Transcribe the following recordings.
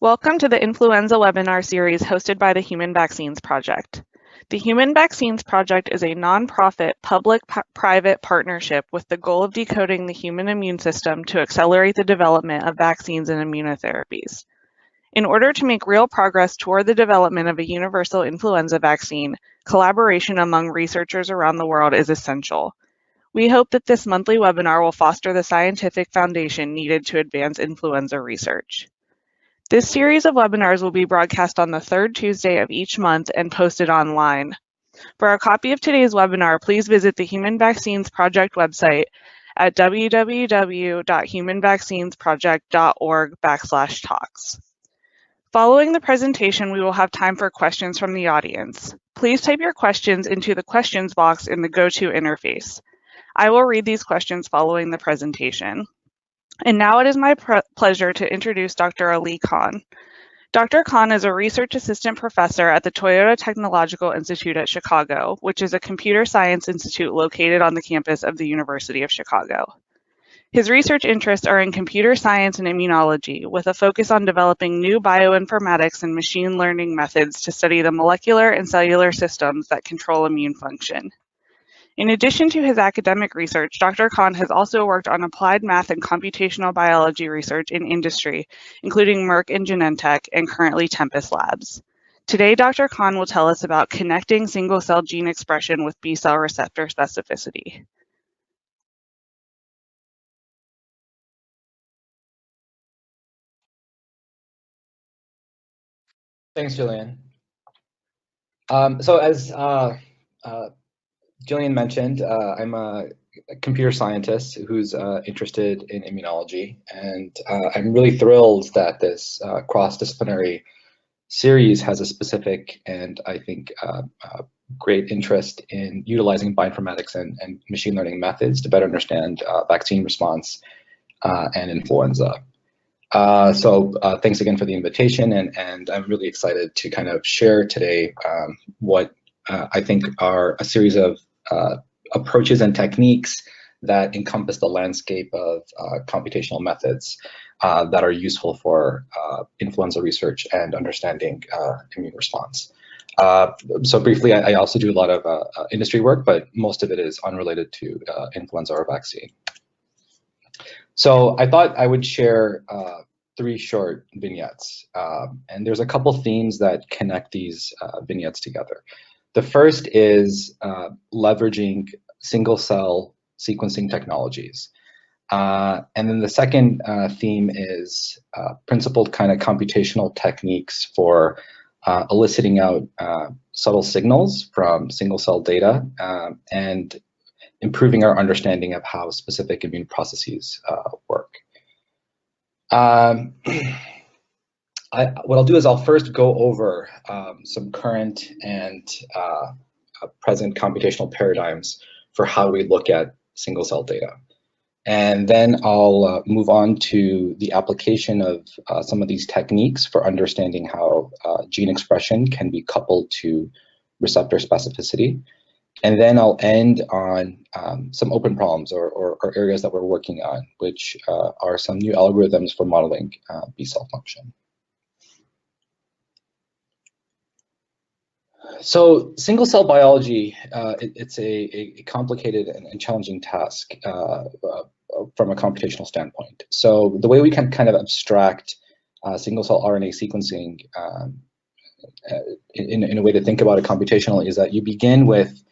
Welcome to the influenza webinar series hosted by the Human Vaccines Project. The Human Vaccines Project is a nonprofit public-private partnership with the goal of decoding the human immune system to accelerate the development of vaccines and immunotherapies. In order to make real progress toward the development of a universal influenza vaccine, collaboration among researchers around the world is essential. We hope that this monthly webinar will foster the scientific foundation needed to advance influenza research. This series of webinars will be broadcast on the third Tuesday of each month and posted online. For a copy of today's webinar, please visit the Human Vaccines Project website at www.humanvaccinesproject.org/talks. Following the presentation, we will have time for questions from the audience. Please type your questions into the questions box in the GoTo interface. I will read these questions following the presentation. And now it is my pleasure to introduce Dr. Ali Khan. Dr. Khan is a research assistant professor at the Toyota Technological Institute at Chicago, which is a computer science institute located on the campus of the University of Chicago. His research interests are in computer science and immunology, with a focus on developing new bioinformatics and machine learning methods to study the molecular and cellular systems that control immune function. In addition to his academic research, Dr. Khan has also worked on applied math and computational biology research in industry, including Merck and Genentech, and currently Tempus Labs. Today, Dr. Khan will tell us about connecting single-cell gene expression with B-cell receptor specificity. Thanks, Jillian. So as Jillian mentioned, I'm a computer scientist who's interested in immunology, and I'm really thrilled that this cross-disciplinary series has a specific and I think great interest in utilizing bioinformatics and machine learning methods to better understand vaccine response and influenza. So thanks again for the invitation, and I'm really excited to kind of share today what I think are a series of approaches and techniques that encompass the landscape of computational methods that are useful for influenza research and understanding immune response. So briefly, I also do a lot of industry work, but most of it is unrelated to influenza or vaccine. So I thought I would share 3 short vignettes, and there's a couple themes that connect these vignettes together. The first is leveraging single-cell sequencing technologies. And then the second theme is principled kind of computational techniques for eliciting out subtle signals from single-cell data and improving our understanding of how specific immune processes work. What I'll do is I'll first go over some current and present computational paradigms for how we look at single-cell data. And then I'll move on to the application of some of these techniques for understanding how gene expression can be coupled to receptor specificity. And then I'll end on some open problems or areas that we're working on, which are some new algorithms for modeling B-cell function. So single-cell biology, it's a complicated and challenging task from a computational standpoint. So the way we can kind of abstract single-cell RNA sequencing in a way to think about it computationally is that you begin with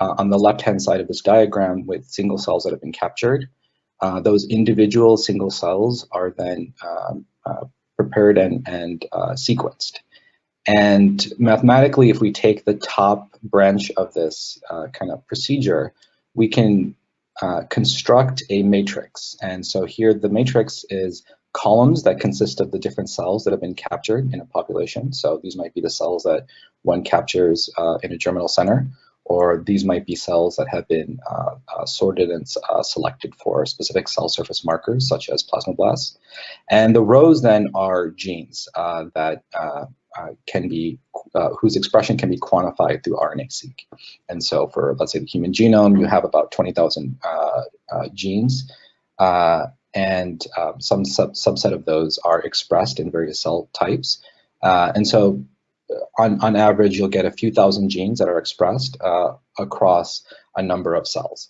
on the left-hand side of this diagram with single cells that have been captured. Those individual single cells are then prepared and sequenced. And mathematically, if we take the top branch of this kind of procedure, we can construct a matrix. And so here the matrix is columns that consist of the different cells that have been captured in a population. So these might be the cells that one captures in a germinal center, or these might be cells that have been sorted and selected for specific cell surface markers, such as plasmablasts. And the rows then are genes that can be, whose expression can be quantified through RNA-seq. And so for, let's say, the human genome, you have about 20,000 genes. and some subset of those are expressed in various cell types. And so on average, you'll get a few thousand genes that are expressed across a number of cells.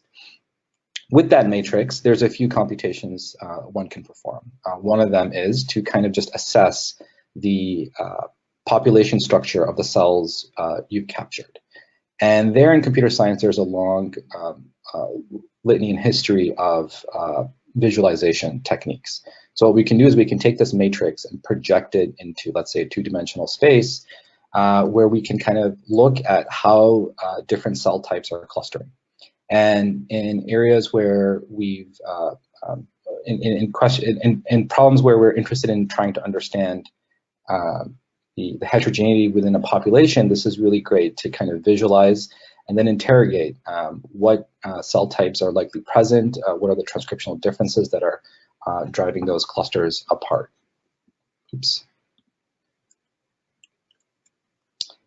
With that matrix, there's a few computations one can perform. One of them is to kind of just assess the population structure of the cells you've captured. And there in computer science, there's a long litany and history of visualization techniques. So what we can do is we can take this matrix and project it into, let's say, a two-dimensional space where we can kind of look at how different cell types are clustering. And in areas where we've, in problems where we're interested in trying to understand the heterogeneity within a population, this is really great to kind of visualize and then interrogate what cell types are likely present, what are the transcriptional differences that are driving those clusters apart. Oops.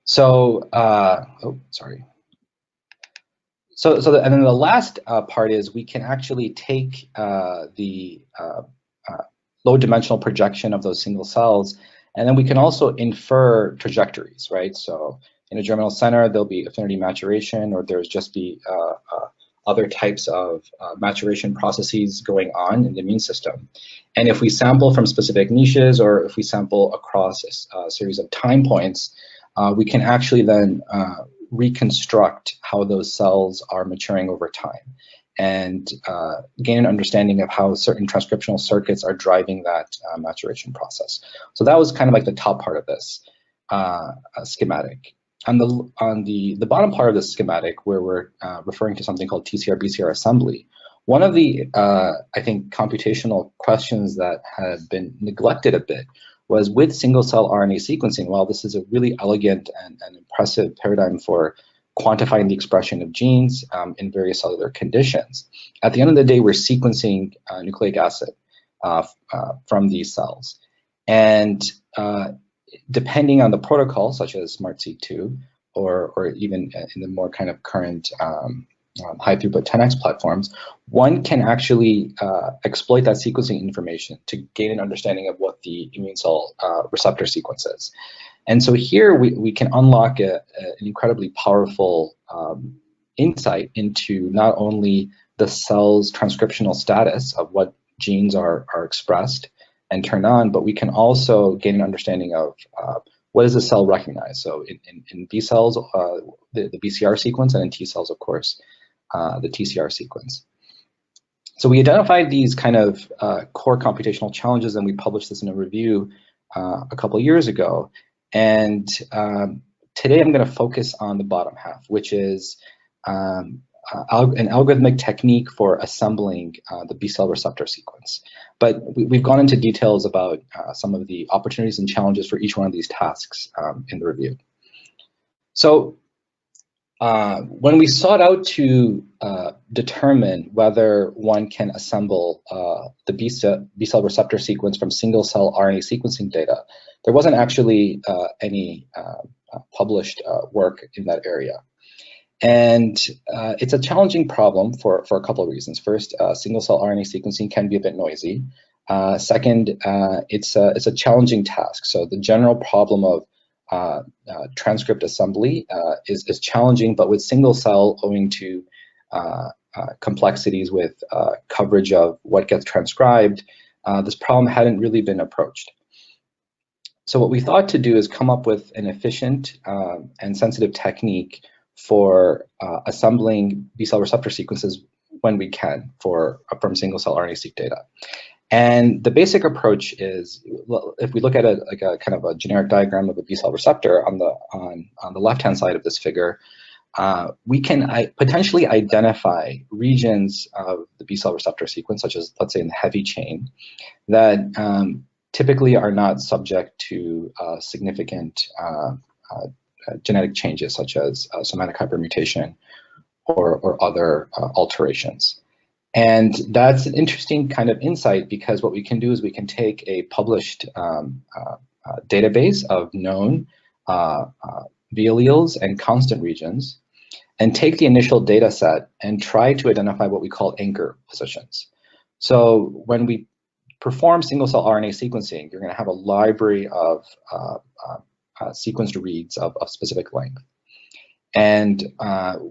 So, oh, sorry. And then the last part is we can actually take the low dimensional projection of those single cells, and then we can also infer trajectories, right? So in a germinal center, there'll be affinity maturation, or there's just be other types of maturation processes going on in the immune system. And if we sample from specific niches, or if we sample across a series of time points, we can actually then reconstruct how those cells are maturing over time and gain an understanding of how certain transcriptional circuits are driving that maturation process. So that was kind of like the top part of this schematic. On the bottom part of the schematic, where we're referring to something called TCR-BCR assembly, one of the, I think, computational questions that had been neglected a bit was with single-cell RNA sequencing. While this is a really elegant and impressive paradigm for quantifying the expression of genes in various cellular conditions, at the end of the day, we're sequencing nucleic acid from these cells. And depending on the protocol, such as SMART-C2, or even in the more kind of current high throughput 10x platforms, one can actually exploit that sequencing information to gain an understanding of what the immune cell receptor sequence is. And so here we can unlock an incredibly powerful insight into not only the cell's transcriptional status of what genes are expressed and turned on, but we can also gain an understanding of what does the cell recognize. So in B cells, the BCR sequence, and in T cells, of course, the TCR sequence. So we identified these kind of core computational challenges, and we published this in a review a couple of years ago. And today I'm going to focus on the bottom half, which is an algorithmic technique for assembling the B-cell receptor sequence. But we've gone into details about some of the opportunities and challenges for each one of these tasks in the review. So when we sought out to determine whether one can assemble the B-cell receptor sequence from single-cell RNA sequencing data, there wasn't actually any published work in that area. And it's a challenging problem for a couple of reasons. First, single-cell RNA sequencing can be a bit noisy. Second, it's a challenging task. So the general problem of transcript assembly is challenging, but with single cell, owing to complexities with coverage of what gets transcribed, this problem hadn't really been approached. So what we thought to do is come up with an efficient and sensitive technique for assembling B-cell receptor sequences when we can from single-cell RNA-seq data. And the basic approach is, if we look at it like a kind of a generic diagram of a B-cell receptor on the left-hand side of this figure, we can potentially identify regions of the B-cell receptor sequence, such as, let's say, in the heavy chain, that typically are not subject to significant genetic changes, such as somatic hypermutation or other alterations. And that's an interesting kind of insight, because what we can do is we can take a published database of known V alleles and constant regions and take the initial data set and try to identify what we call anchor positions. So when we perform single-cell RNA sequencing, you're going to have a library of sequenced reads of specific length. And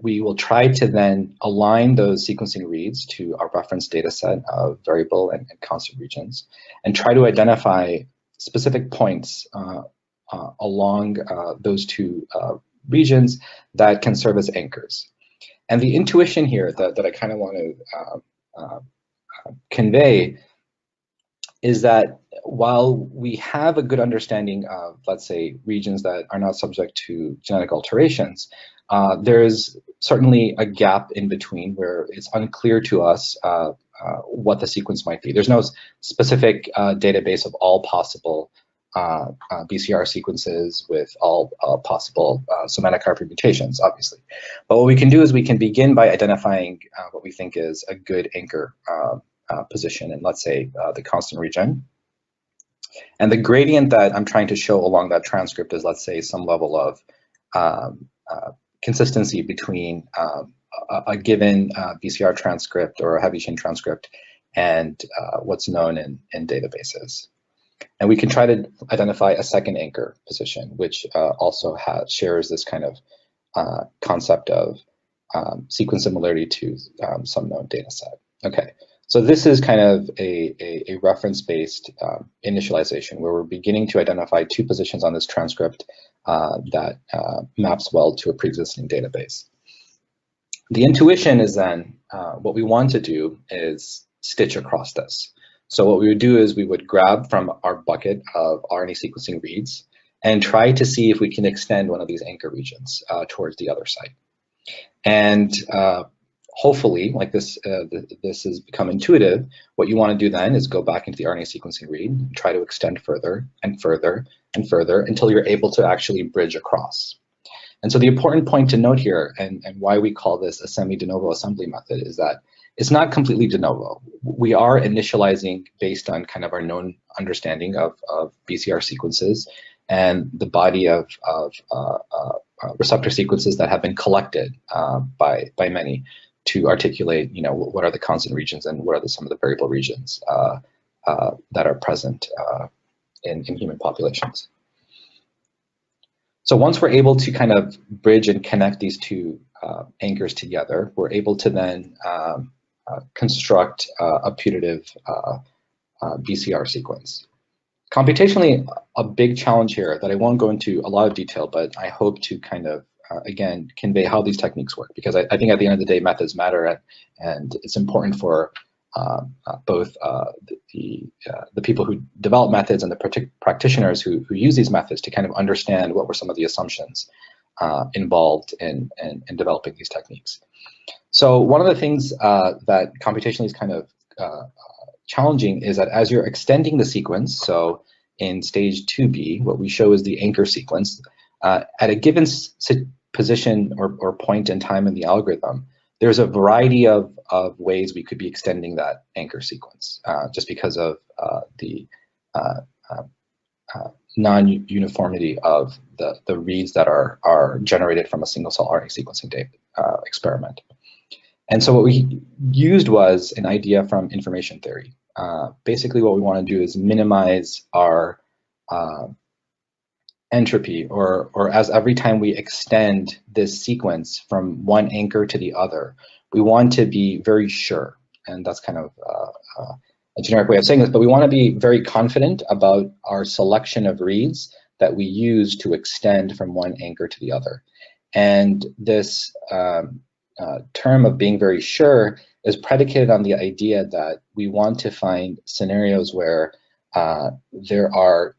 we will try to then align those sequencing reads to our reference data set of variable and constant regions, and try to identify specific points along those two regions that can serve as anchors. And the intuition here that I kind of want to convey is that while we have a good understanding of, let's say, regions that are not subject to genetic alterations, there is certainly a gap in between where it's unclear to us what the sequence might be. There's no specific database of all possible BCR sequences with all possible somatic RP mutations, obviously. But what we can do is we can begin by identifying what we think is a good anchor position in, let's say, the constant region. And the gradient that I'm trying to show along that transcript is, let's say, some level of consistency between a given BCR transcript or a heavy chain transcript and what's known in databases. And we can try to identify a second anchor position, which also shares this kind of concept of sequence similarity to some known data set. Okay. So this is kind of a reference-based initialization where we're beginning to identify two positions on this transcript that maps well to a pre-existing database. The intuition is then what we want to do is stitch across this. So what we would do is we would grab from our bucket of RNA sequencing reads and try to see if we can extend one of these anchor regions towards the other side. And hopefully, like this has become intuitive, what you want to do then is go back into the RNA sequencing read and try to extend further and further and further until you're able to actually bridge across. And so the important point to note here, and why we call this a semi-de novo assembly method, is that it's not completely de novo. We are initializing based on kind of our known understanding of BCR sequences and the body of receptor sequences that have been collected by many to articulate, you know, what are the constant regions and what are some of the variable regions that are present in human populations. So once we're able to kind of bridge and connect these two anchors together, we're able to then construct a putative BCR sequence. Computationally, a big challenge here that I won't go into a lot of detail, but I hope to kind of again, convey how these techniques work, because I think at the end of the day, methods matter, and it's important for both the people who develop methods and the practitioners who use these methods to kind of understand what were some of the assumptions involved in developing these techniques. So one of the things that computationally is kind of challenging is that as you're extending the sequence, so in stage 2B, what we show is the anchor sequence, at a given position or point in time in the algorithm, there's a variety of ways we could be extending that anchor sequence just because of the non-uniformity of the reads that are generated from a single-cell RNA sequencing experiment. And so what we used was an idea from information theory. Basically, what we want to do is minimize our entropy, or as every time we extend this sequence from one anchor to the other, we want to be very sure, and that's kind of a generic way of saying this, but we want to be very confident about our selection of reads that we use to extend from one anchor to the other. And this term of being very sure is predicated on the idea that we want to find scenarios where there are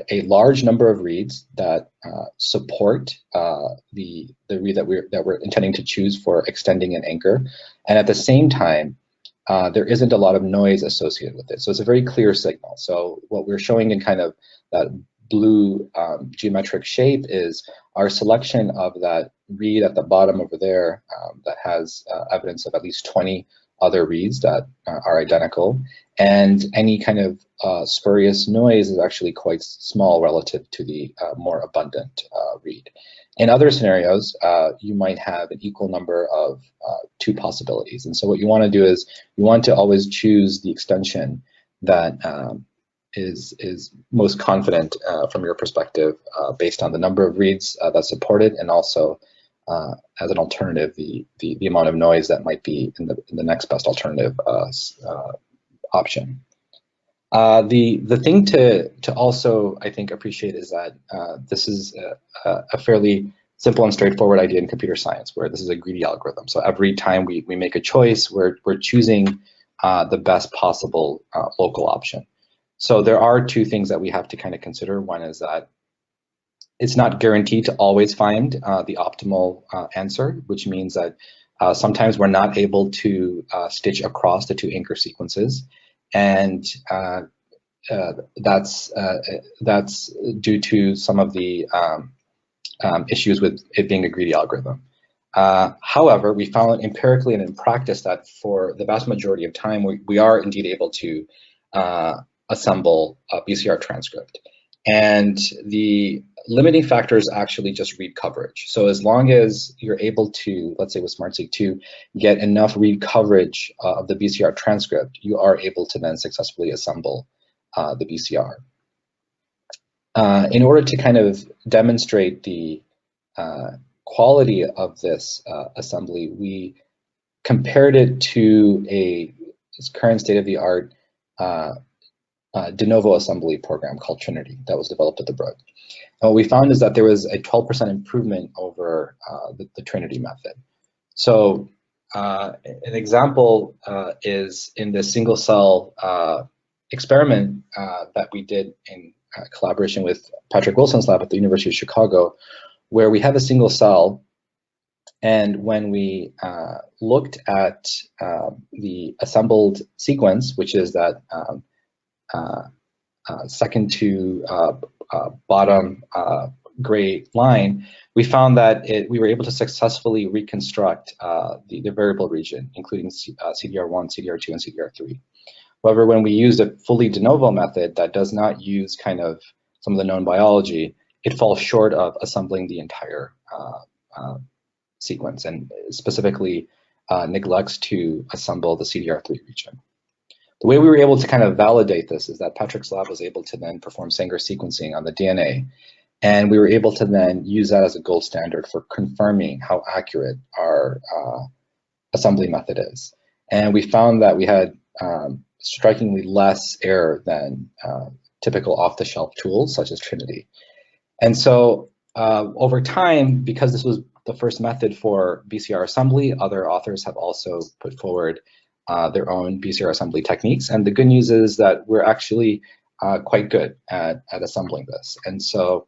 a large number of reads that support the read that we're intending to choose for extending an anchor, and at the same time, there isn't a lot of noise associated with it. So it's a very clear signal. So what we're showing in kind of that blue geometric shape is our selection of that read at the bottom over there that has evidence of at least 20 other reads that are identical, and any kind of spurious noise is actually quite small relative to the more abundant read. In other scenarios, you might have an equal number of two possibilities. And so what you want to do is you want to always choose the extension that is most confident from your perspective based on the number of reads that's supported, and also as an alternative, the amount of noise that might be in the next best alternative option. The thing to also, I think, appreciate is that this is a fairly simple and straightforward idea in computer science, where this is a greedy algorithm. So every time we make a choice, we're choosing the best possible local option. So there are two things that we have to kind of consider. One is that it's not guaranteed to always find the optimal answer, which means that sometimes we're not able to stitch across the two anchor sequences. And that's due to some of the issues with it being a greedy algorithm. However, we found empirically and in practice that for the vast majority of time, we are indeed able to assemble a BCR transcript. And the limiting factor is actually just read coverage. So as long as you're able to, let's say with SmartSeq2, get enough read coverage of the BCR transcript, you are able to then successfully assemble the BCR. In order to kind of demonstrate the quality of this assembly, we compared it to a current state-of-the-art de novo assembly program called Trinity that was developed at the Broad. And what we found is that there was a 12% improvement over the Trinity method. So an example is in the single cell experiment that we did in collaboration with Patrick Wilson's lab at the University of Chicago, where we have a single cell, and when we looked at the assembled sequence, which is that second to bottom gray line, we found that we were able to successfully reconstruct the variable region, including CDR1, CDR2, and CDR3. However, when we used a fully de novo method that does not use kind of some of the known biology, it falls short of assembling the entire sequence, and specifically neglects to assemble the CDR3 region. The way we were able to kind of validate this is that Patrick's lab was able to then perform Sanger sequencing on the DNA, and we were able to then use that as a gold standard for confirming how accurate our assembly method is. And we found that we had strikingly less error than typical off-the-shelf tools such as Trinity. And so over time, because this was the first method for BCR assembly, other authors have also put forward their own BCR assembly techniques. And the good news is that we're actually quite good at assembling this. And so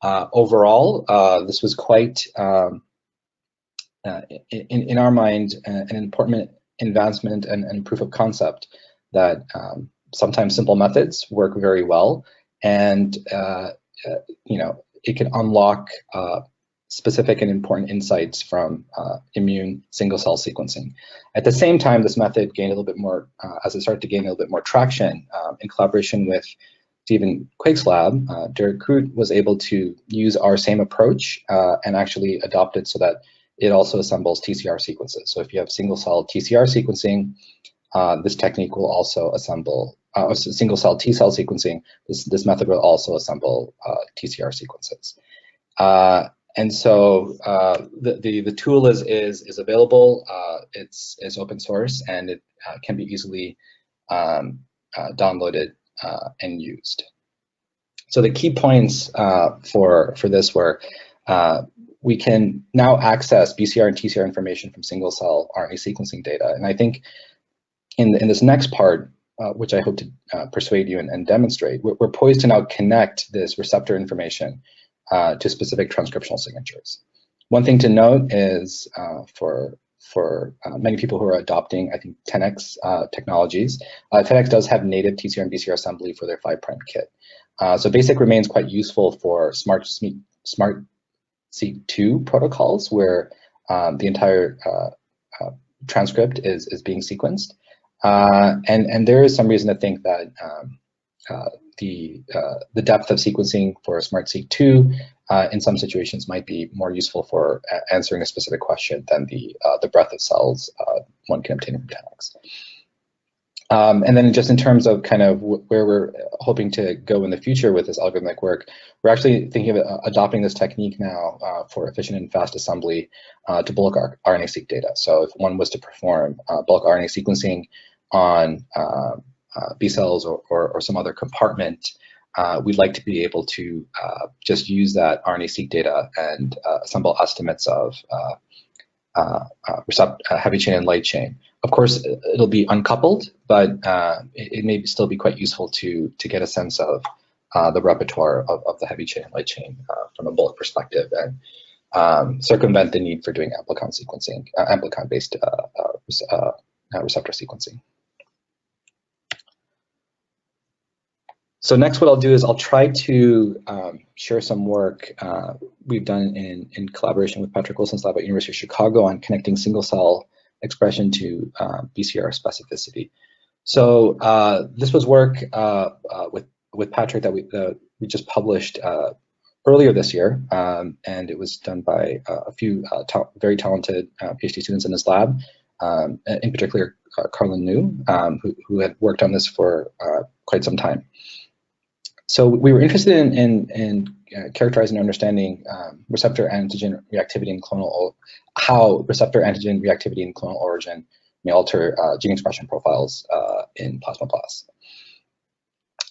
overall, this was quite, in our mind, an important advancement and proof of concept that sometimes simple methods work very well, and you know, it can unlock specific and important insights from immune single-cell sequencing. At the same time, this method gained a little bit more, as it started to gain a little bit more traction in collaboration with Stephen Quake's lab, Derek Crute was able to use our same approach and actually adopt it so that it also assembles TCR sequences. So if you have single-cell TCR sequencing, this technique will also assemble single-cell T-cell sequencing. This method will also assemble TCR sequences. And so the tool is available. It's open source, and it can be easily downloaded and used. So the key points for this were we can now access BCR and TCR information from single cell RNA sequencing data. And I think in this next part, which I hope to persuade you and demonstrate, we're poised to now connect this receptor information to specific transcriptional signatures. One thing to note is for many people who are adopting, I think, 10x technologies, 10x does have native TCR and BCR assembly for their 5' kit. So BASIC remains quite useful for SmartSeq2 protocols, where the entire transcript is being sequenced. And there is some reason to think that the depth of sequencing for SmartSeq2 in some situations might be more useful for answering a specific question than the breadth of cells one can obtain from 10x. And then just in terms of kind of where we're hoping to go in the future with this algorithmic work, we're actually thinking of adopting this technique now for efficient and fast assembly to bulk RNA-seq data. So if one was to perform bulk RNA sequencing on B cells or some other compartment, we'd like to be able to just use that RNA-seq data and assemble estimates of heavy chain and light chain. Of course, it'll be uncoupled, but it may still be quite useful to get a sense of the repertoire of the heavy chain and light chain from a bulk perspective, and circumvent the need for doing amplicon sequencing, amplicon-based receptor sequencing. So next, what I'll do is I'll try to share some work we've done in collaboration with Patrick Wilson's lab at University of Chicago on connecting single cell expression to BCR specificity. So this was work with Patrick that we just published earlier this year, and it was done by a few very talented PhD students in his lab, in particular Carlin New, who had worked on this for quite some time. So we were interested in characterizing and understanding receptor antigen reactivity in clonal, how receptor antigen reactivity in clonal origin may alter gene expression profiles in plasmablasts.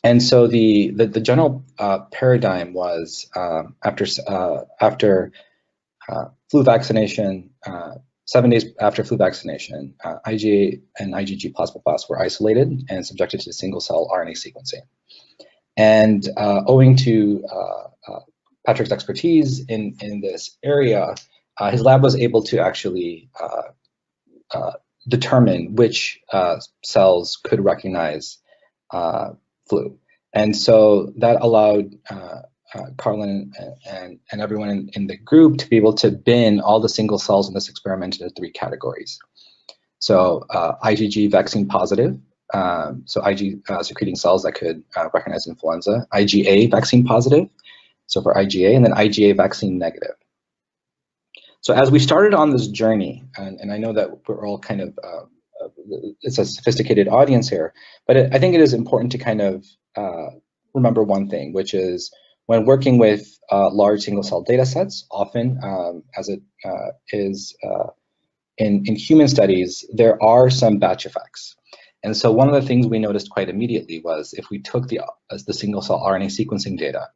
And so the general paradigm was after flu vaccination, 7 days after flu vaccination, IgA and IgG plasmablasts were isolated and subjected to single cell RNA sequencing. And owing to Patrick's expertise in this area, his lab was able to actually determine which cells could recognize flu. And so that allowed Carlin and everyone in the group to be able to bin all the single cells in this experiment into 3 categories. So IgG vaccine positive, so Ig secreting cells that could recognize influenza, IgA vaccine positive, so for IgA, and then IgA vaccine negative. So as we started on this journey, and I know that we're all kind of, it's a sophisticated audience here, but I think it is important to kind of remember one thing, which is when working with large single cell data sets, often as it is in human studies, there are some batch effects. And so one of the things we noticed quite immediately was if we took the single cell RNA sequencing data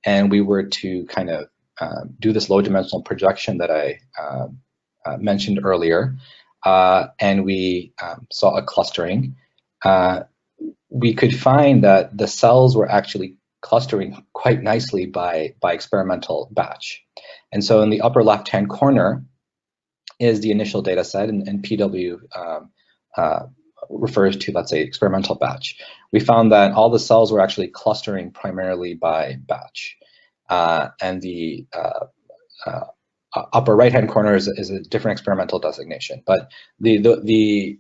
and we were to kind of do this low dimensional projection that I mentioned earlier, and we saw a clustering, we could find that the cells were actually clustering quite nicely by experimental batch. And so in the upper left-hand corner is the initial data set, and PW refers to, let's say, experimental batch. We found that all the cells were actually clustering primarily by batch. And the upper right-hand corner is a different experimental designation. But the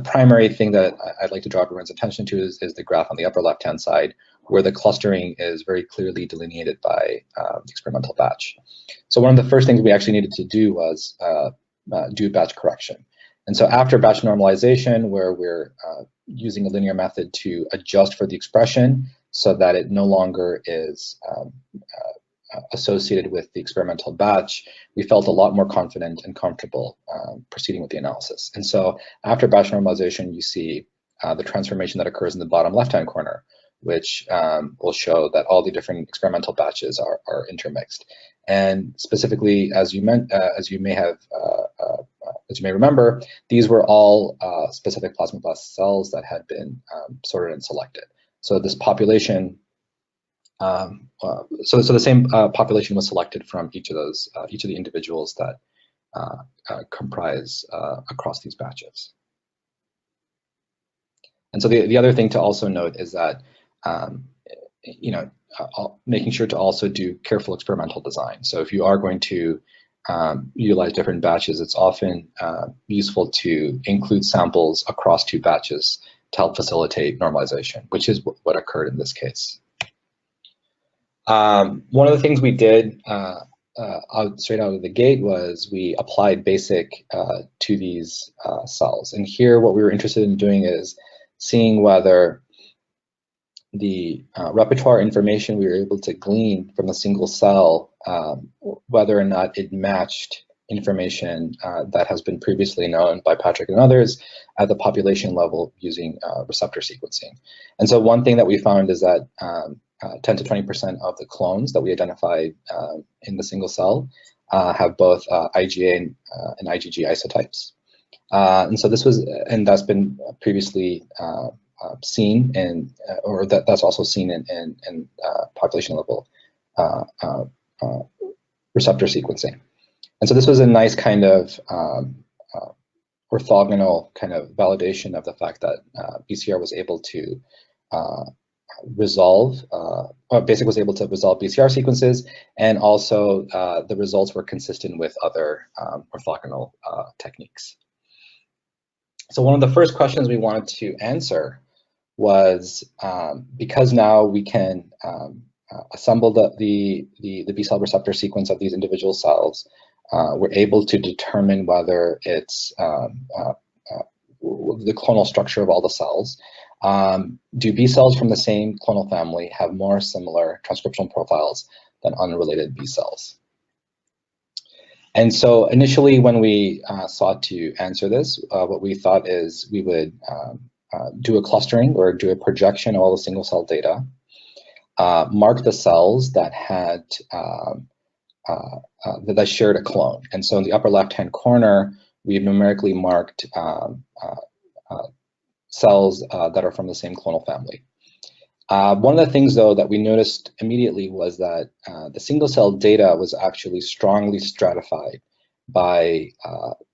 primary thing that I'd like to draw everyone's attention to is the graph on the upper left-hand side, where the clustering is very clearly delineated by experimental batch. So one of the first things we actually needed to do was do batch correction. And so after batch normalization, where we're using a linear method to adjust for the expression so that it no longer is associated with the experimental batch, we felt a lot more confident and comfortable proceeding with the analysis. And so after batch normalization, you see the transformation that occurs in the bottom left-hand corner, which will show that all the different experimental batches are intermixed. And specifically, as you may remember, these were all specific plasmablast cells that had been sorted and selected. So this population, so the same population was selected from each of the individuals that comprise across these batches. And so the other thing to also note is that making sure to also do careful experimental design. So if you are going to utilize different batches, it's often useful to include samples across 2 batches to help facilitate normalization, which is what occurred in this case. One of the things we did straight out of the gate was we applied BASIC to these cells. And here what we were interested in doing is seeing whether the repertoire information we were able to glean from a single cell, whether or not it matched information that has been previously known by Patrick and others at the population level using receptor sequencing. And so one thing that we found is that 10 to 20% of the clones that we identified in the single cell have both IgA and IgG isotypes. And so that's been previously seen in, or that's also seen in population level receptor sequencing. And so this was a nice kind of orthogonal kind of validation of the fact that BCR was able to BASIC was able to resolve BCR sequences, and also the results were consistent with other orthogonal techniques. So one of the first questions we wanted to answer was, because now we can assemble the B cell receptor sequence of these individual cells, we're able to determine whether it's the clonal structure of all the cells. Do B cells from the same clonal family have more similar transcriptional profiles than unrelated B cells? And so initially when we sought to answer this, what we thought is we would do a clustering or do a projection of all the single cell data, mark the cells that had that shared a clone. And so in the upper left-hand corner, we've numerically marked cells that are from the same clonal family. One of the things, though, that we noticed immediately was that the single cell data was actually strongly stratified by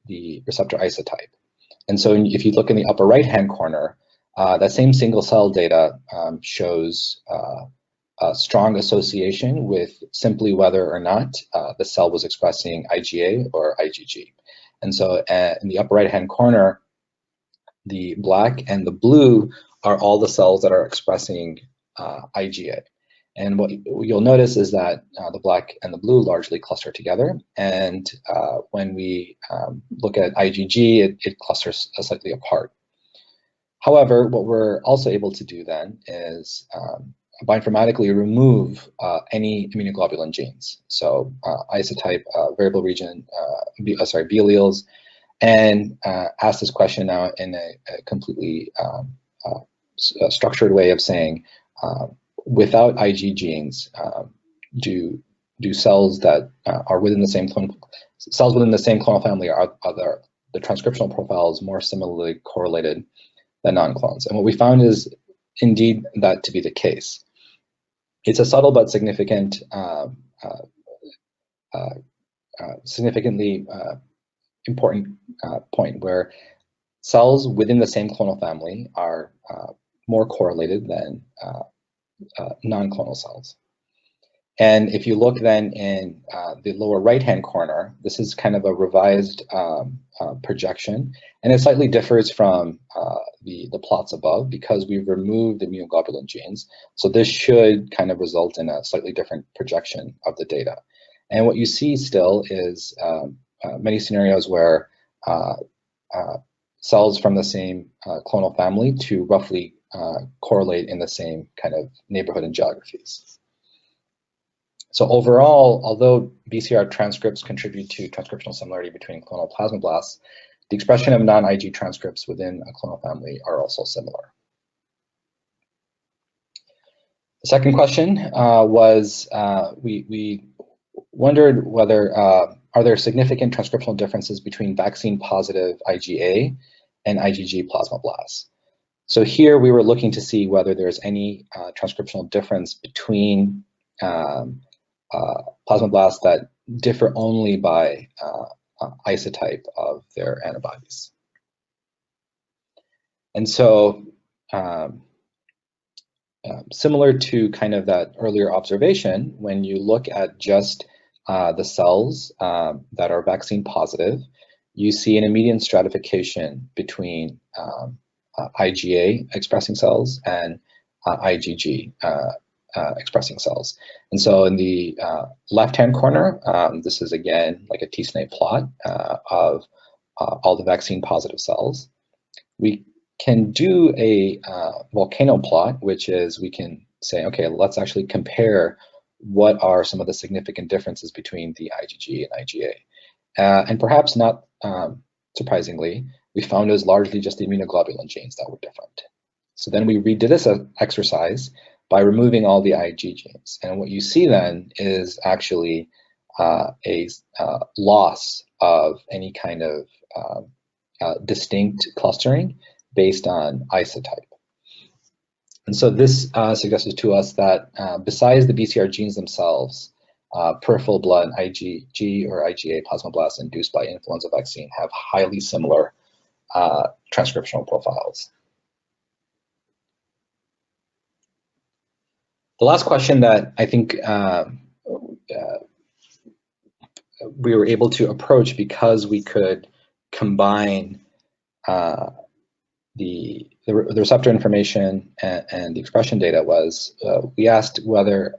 the receptor isotype. And so if you look in the upper right-hand corner, that same single cell data shows a strong association with simply whether or not the cell was expressing IgA or IgG. And so in the upper right-hand corner, the black and the blue are all the cells that are expressing IgA. And what you'll notice is that the black and the blue largely cluster together. And when we look at IgG, it clusters slightly apart. However, what we're also able to do then is bioinformatically remove any immunoglobulin genes. So isotype, variable region, B alleles, and ask this question now in a completely structured way of saying, without Ig genes, do cells that are within the same clonal family are the transcriptional profiles more similarly correlated than non-clones? And what we found is indeed that to be the case. It's a subtle but significantly important point where cells within the same clonal family are more correlated than non-clonal cells. And if you look then in the lower right-hand corner, this is kind of a revised projection, and it slightly differs from the plots above because we've removed the immunoglobulin genes. So this should kind of result in a slightly different projection of the data. And what you see still is many scenarios where cells from the same clonal family to roughly correlate in the same kind of neighborhood and geographies. So overall, although BCR transcripts contribute to transcriptional similarity between clonal plasmablasts, the expression of non-Ig transcripts within a clonal family are also similar. The second question was we wondered whether are there significant transcriptional differences between vaccine-positive IgA and IgG plasmablasts. So here we were looking to see whether there's any transcriptional difference between plasmablasts that differ only by isotype of their antibodies. And so similar to kind of that earlier observation, when you look at just the cells that are vaccine positive, you see an immediate stratification between IgA expressing cells and IgG expressing cells. And so in the left-hand corner, this is again like a T-SNP plot of all the vaccine positive cells. We can do a volcano plot, which is we can say, okay, let's actually compare what are some of the significant differences between the IgG and IgA. And perhaps not surprisingly, we found it was largely just the immunoglobulin genes that were different. So then we redid this exercise by removing all the Ig genes. And what you see then is actually a loss of any kind of distinct clustering based on isotype. And so this suggested to us that besides the BCR genes themselves, peripheral blood IgG or IgA plasmablasts induced by influenza vaccine have highly similar transcriptional profiles. The last question that I think we were able to approach because we could combine the receptor information and the expression data was we asked whether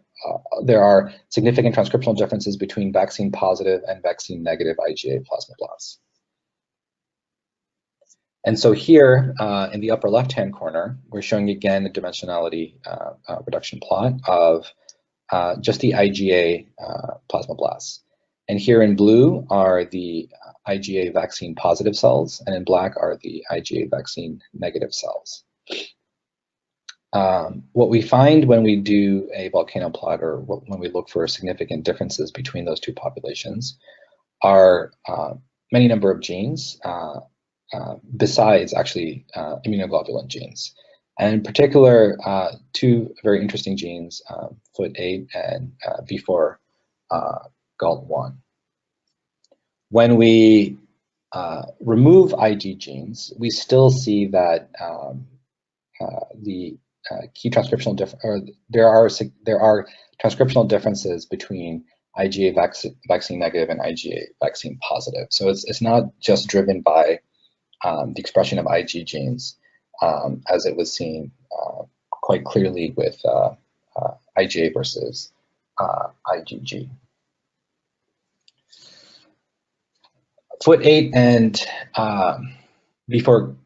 there are significant transcriptional differences between vaccine positive and vaccine negative IgA plasmablasts. And so here in the upper left-hand corner, we're showing again the dimensionality reduction plot of just the IgA plasmablasts. And here in blue are the IgA vaccine positive cells, and in black are the IgA vaccine negative cells. What we find when we do a volcano plot or when we look for significant differences between those two populations are many number of genes besides actually immunoglobulin genes. And in particular, two very interesting genes, FUT8 and V4 GALT1. When we remove Ig genes, we still see that the key transcriptional there are transcriptional differences between IgA vaccine negative and IgA vaccine positive. So it's not just driven by the expression of Ig genes, as it was seen quite clearly with IgA versus IgG. FUT8 and V4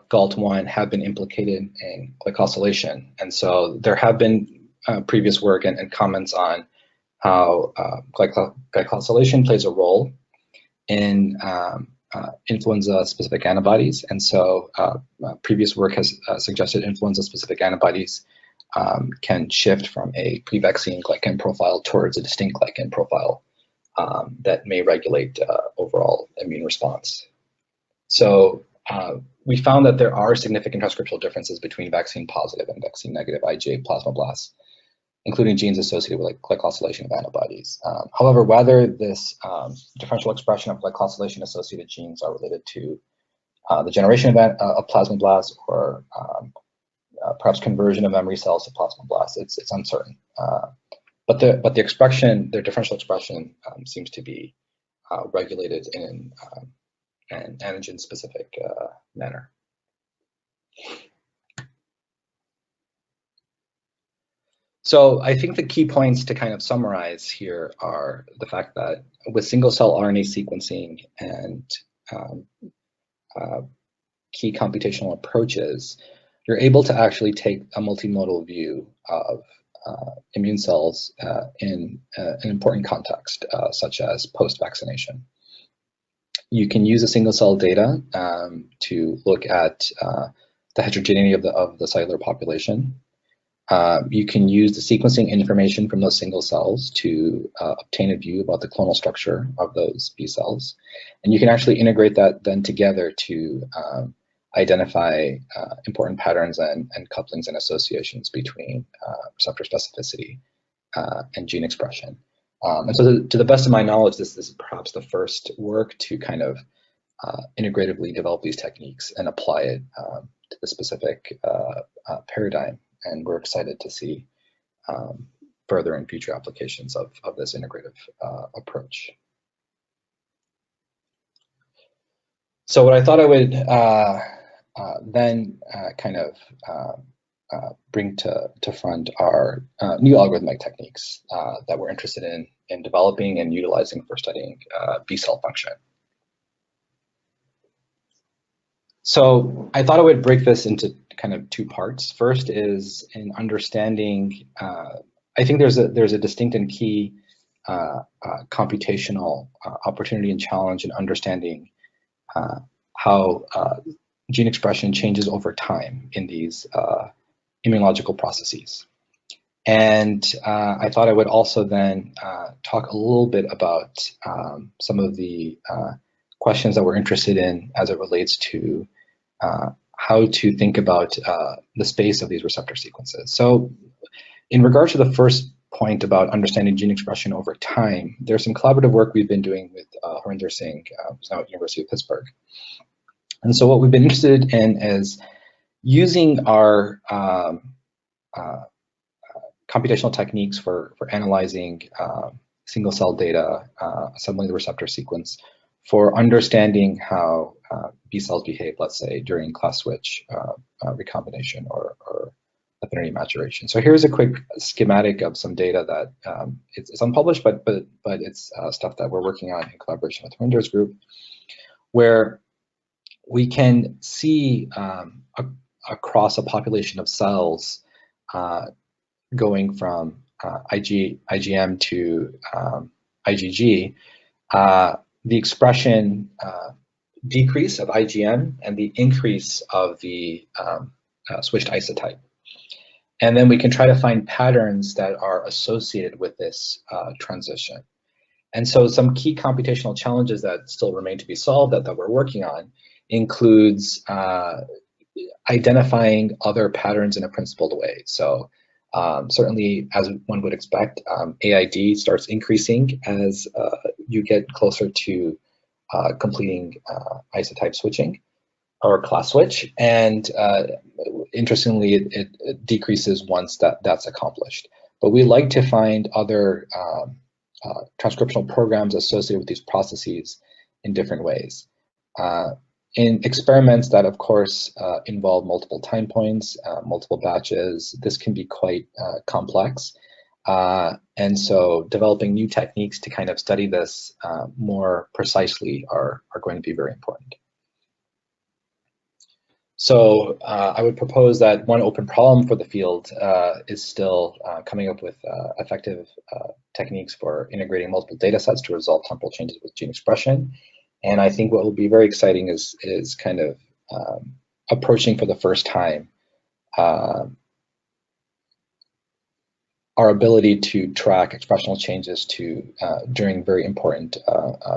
GALT1 have been implicated in glycosylation, and so there have been previous work and comments on how glycosylation plays a role in influenza-specific antibodies, and so previous work has suggested influenza-specific antibodies can shift from a pre-vaccine glycan profile towards a distinct glycan profile that may regulate overall immune response. So we found that there are significant transcriptional differences between vaccine positive and vaccine negative IgA plasmablasts, including genes associated with glycosylation of antibodies. However, whether this differential expression of glycosylation associated genes are related to the generation of plasmablasts or perhaps conversion of memory cells to plasmablasts, it's uncertain. But the expression, their differential expression, seems to be regulated in an antigen-specific manner. So I think the key points to kind of summarize here are the fact that with single-cell RNA sequencing and key computational approaches, you're able to actually take a multimodal view of immune cells in an important context, such as post-vaccination. You can use a single-cell data to look at the heterogeneity of the cellular population. You can use the sequencing information from those single cells to obtain a view about the clonal structure of those B cells. And you can actually integrate that then together to identify important patterns and couplings and associations between receptor specificity and gene expression. And so to the best of my knowledge, this is perhaps the first work to kind of integratively develop these techniques and apply it to the specific paradigm. And we're excited to see further in future applications of this integrative approach. So what I thought I would then kind of bring to front are new algorithmic techniques that we're interested in developing and utilizing for studying B cell function. So I thought I would break this into kind of two parts. First is in understanding, I think there's a distinct and key computational opportunity and challenge in understanding how gene expression changes over time in these immunological processes. And I thought I would also then talk a little bit about some of the questions that we're interested in as it relates to how to think about the space of these receptor sequences. So in regard to the first point about understanding gene expression over time, there's some collaborative work we've been doing with Harinder Singh, who's now at the University of Pittsburgh. And so what we've been interested in is using our computational techniques for analyzing single cell data, assembling the receptor sequence, for understanding how B cells behave, let's say, during class switch recombination or affinity maturation. So here's a quick schematic of some data that it's unpublished, but it's stuff that we're working on in collaboration with Harinder's group, where we can see across a population of cells going from IgM to IgG, the expression decrease of IgM and the increase of the switched isotype. And then we can try to find patterns that are associated with this transition. And so some key computational challenges that still remain to be solved that we're working on includes identifying other patterns in a principled way. So certainly, as one would expect, AID starts increasing as you get closer to completing isotype switching or class switch. And interestingly, it decreases once that's accomplished. But we like to find other transcriptional programs associated with these processes in different ways. In experiments that, of course, involve multiple time points, multiple batches, this can be quite complex. And so developing new techniques to kind of study this more precisely are going to be very important. So I would propose that one open problem for the field is still coming up with effective techniques for integrating multiple data sets to resolve temporal changes with gene expression. And I think what will be very exciting is kind of approaching for the first time our ability to track expressional changes during very important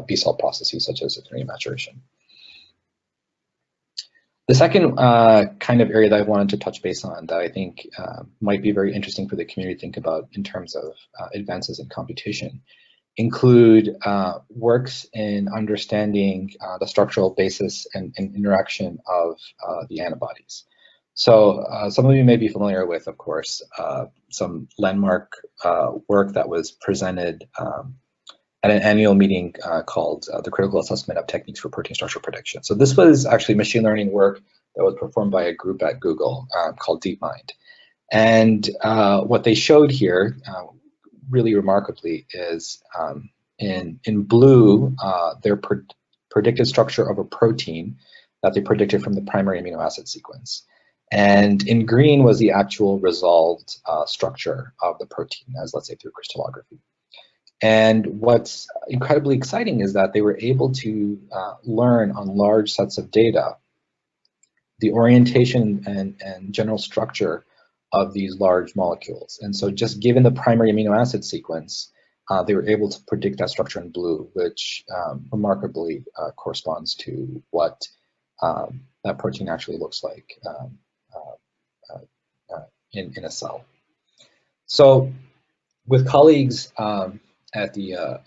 B cell processes such as affinity maturation. The second kind of area that I wanted to touch base on that I think might be very interesting for the community to think about in terms of advances in computation include works in understanding the structural basis and interaction of the antibodies. So some of you may be familiar with, of course, some landmark work that was presented at an annual meeting called the Critical Assessment of Techniques for Protein Structure Prediction. So this was actually machine learning work that was performed by a group at Google called DeepMind. And what they showed here, really remarkably, is in blue, their predicted structure of a protein that they predicted from the primary amino acid sequence. And in green was the actual resolved structure of the protein, as let's say through crystallography. And what's incredibly exciting is that they were able to learn on large sets of data the orientation and general structure of these large molecules. And so just given the primary amino acid sequence, they were able to predict that structure in blue, which remarkably corresponds to what that protein actually looks like in a cell. So with colleagues at the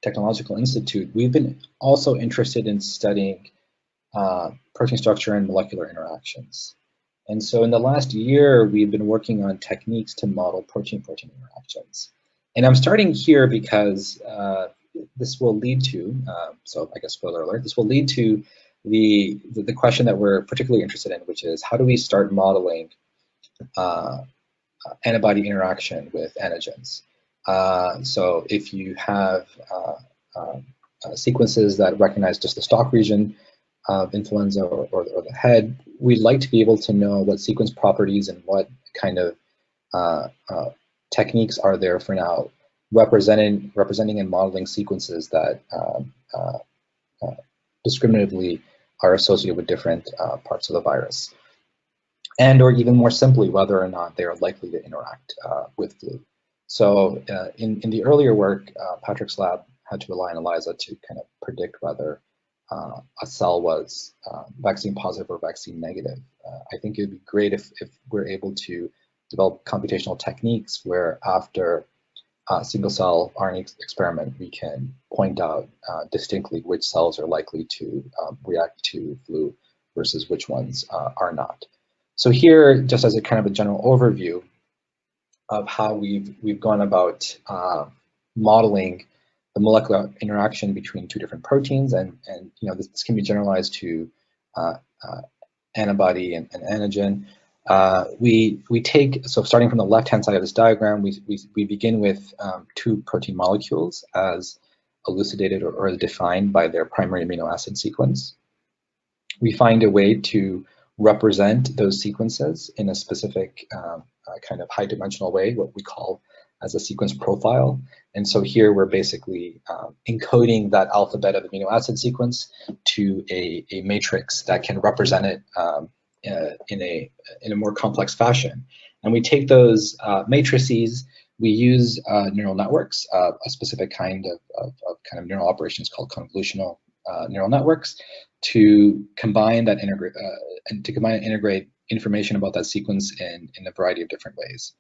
Technological Institute, we've been also interested in studying protein structure and molecular interactions. And so in the last year, we've been working on techniques to model protein-protein interactions. And I'm starting here because this will lead to, so I guess spoiler alert, this will lead to the question that we're particularly interested in, which is how do we start modeling antibody interaction with antigens? So if you have sequences that recognize just the stalk region of influenza or the head, we'd like to be able to know what sequence properties and what kind of techniques are there for now representing and modeling sequences that discriminatively are associated with different parts of the virus, and or even more simply, whether or not they are likely to interact with flu. So in the earlier work, Patrick's lab had to rely on ELISA to kind of predict whether a cell was vaccine positive or vaccine negative. I think it would be great if we're able to develop computational techniques where after a single cell RNA experiment, we can point out distinctly which cells are likely to react to flu versus which ones are not. So here, just as a kind of a general overview of how we've gone about modeling the molecular interaction between two different proteins, and this can be generalized to antibody and antigen. We take, so starting from the left-hand side of this diagram, we begin with two protein molecules as elucidated or as defined by their primary amino acid sequence. We find a way to represent those sequences in a specific kind of high-dimensional way, what we call as a sequence profile. And so here we're basically encoding that alphabet of amino acid sequence to a matrix that can represent it in a more complex fashion. And we take those matrices, we use neural networks, a specific kind of kind of neural operations called convolutional neural networks, to combine that and integrate information about that sequence in a variety of different ways.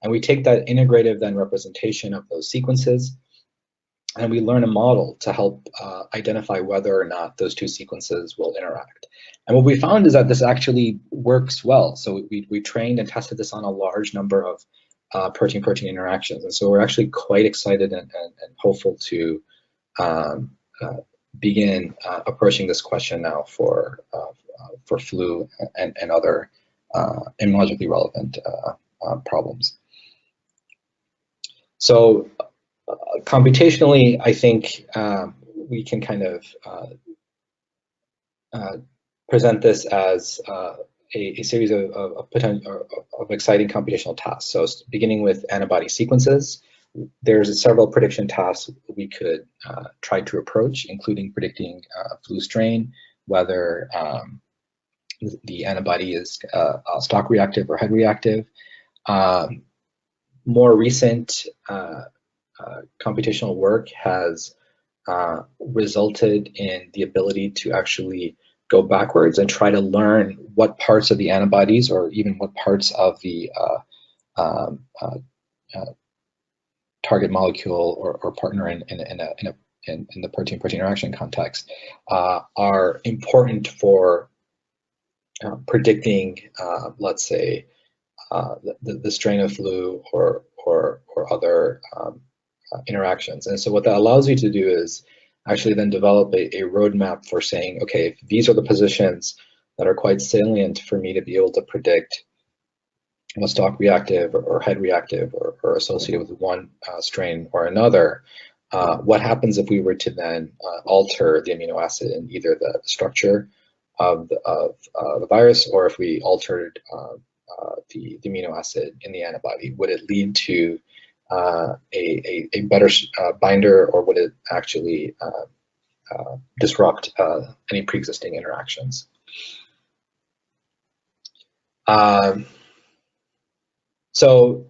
And we take that integrative then representation of those sequences, and we learn a model to help identify whether or not those two sequences will interact. And what we found is that this actually works well. So we trained and tested this on a large number of protein-protein interactions. And so we're actually quite excited and hopeful to begin approaching this question now for flu and other immunologically relevant problems. So computationally, I think we can kind of present this as a series of exciting computational tasks. So beginning with antibody sequences, there's several prediction tasks we could try to approach, including predicting flu strain, whether the antibody is stalk reactive or head reactive. More recent computational work has resulted in the ability to actually go backwards and try to learn what parts of the antibodies, or even what parts of the target molecule or partner in the protein-protein interaction context are important for predicting, let's say, the strain of flu or other interactions. And so what that allows you to do is actually then develop a roadmap for saying, okay, if these are the positions that are quite salient for me to be able to predict a stalk reactive or head reactive or associated with one strain or another, what happens if we were to then alter the amino acid in either the structure of the virus, or if we altered the amino acid in the antibody? Would it lead to a better binder, or would it actually disrupt any pre-existing interactions? So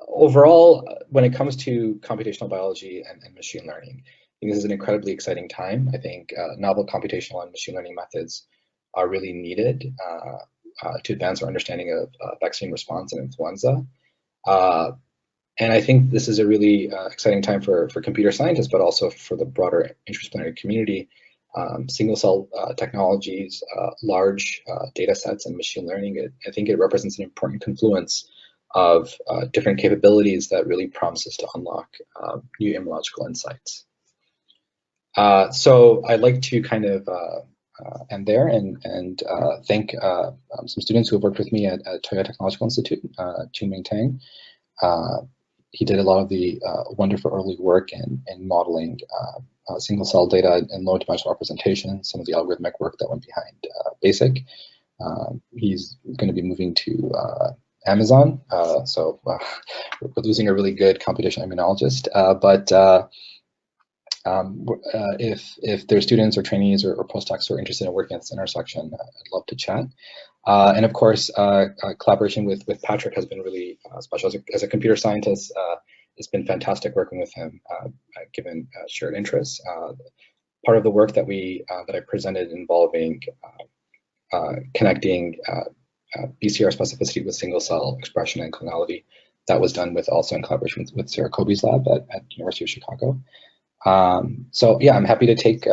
overall, when it comes to computational biology and machine learning, I think this is an incredibly exciting time. I think novel computational and machine learning methods are really needed to advance our understanding of vaccine response in influenza. And I think this is a really exciting time for computer scientists, but also for the broader interdisciplinary community, single-cell technologies, large data sets, and machine learning. I think it represents an important confluence of different capabilities that really promise us to unlock new immunological insights. So I'd like to kind of end there and thank some students who have worked with me at Toyota Technological Institute, Chunming Tang. He did a lot of the wonderful early work in modeling single-cell data and low-dimensional representation, some of the algorithmic work that went behind BASIC. He's going to be moving to Amazon, so we're losing a really good computational immunologist. If there's students or trainees or postdocs who are interested in working at this intersection, I'd love to chat. And of course, collaboration with Patrick has been really special. As a computer scientist, it's been fantastic working with him, given shared interests. Part of the work that I presented involving connecting BCR specificity with single cell expression and clonality, that was done also in collaboration with Sarah Kobe's lab at University of Chicago. So yeah, I'm happy to take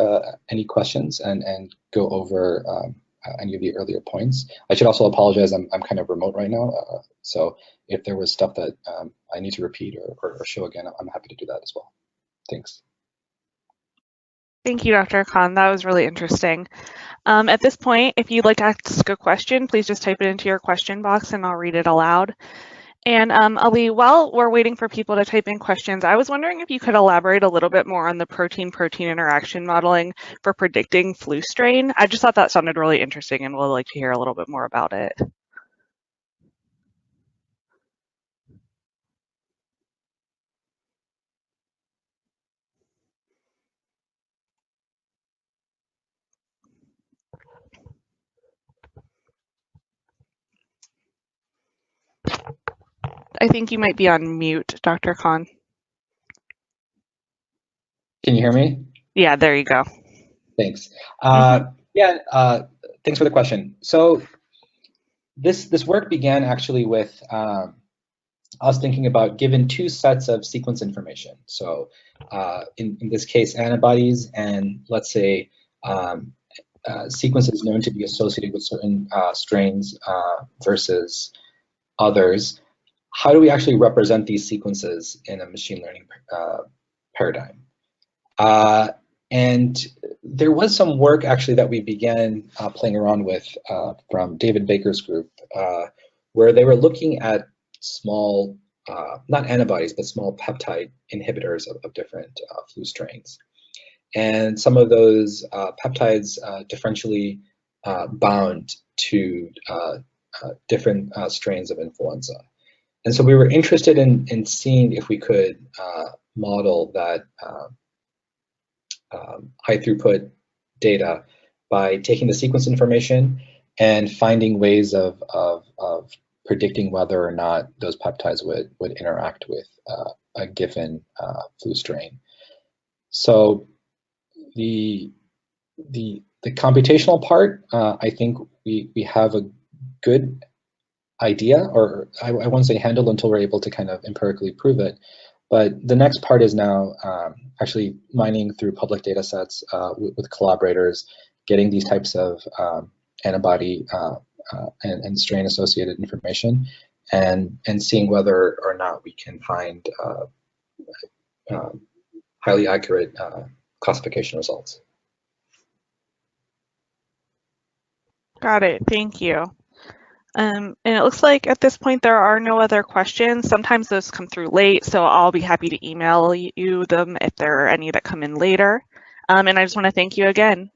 any questions and go over any of the earlier points. I should also apologize, I'm kind of remote right now, so if there was stuff that I need to repeat or show again, I'm happy to do that as well. Thanks. Thank you, Dr. Khan. That was really interesting. At this point, if you'd like to ask a question, please just type it into your question box and I'll read it aloud. And Ali, while we're waiting for people to type in questions, I was wondering if you could elaborate a little bit more on the protein-protein interaction modeling for predicting flu strain. I just thought that sounded really interesting and would like to hear a little bit more about it. I think you might be on mute, Dr. Khan. Can you hear me? Yeah, there you go. Thanks. Yeah, thanks for the question. So this work began actually with us thinking about given two sets of sequence information. So in this case, antibodies and let's say sequences known to be associated with certain strains versus others. How do we actually represent these sequences in a machine learning paradigm? And there was some work actually that we began playing around with from David Baker's group, where they were looking at small, not antibodies, but small peptide inhibitors of different flu strains. And some of those peptides differentially bound to different strains of influenza. And so we were interested in seeing if we could model that high throughput data by taking the sequence information and finding ways of predicting whether or not those peptides would interact with a given flu strain. So the computational part, I think we have a good idea, or I won't say handle until we're able to kind of empirically prove it. But the next part is now actually mining through public data sets with collaborators, getting these types of antibody and strain associated information, and seeing whether or not we can find highly accurate classification results. Got it. Thank you. And it looks like at this point there are no other questions. Sometimes those come through late, so I'll be happy to email you them if there are any that come in later. And I just want to thank you again.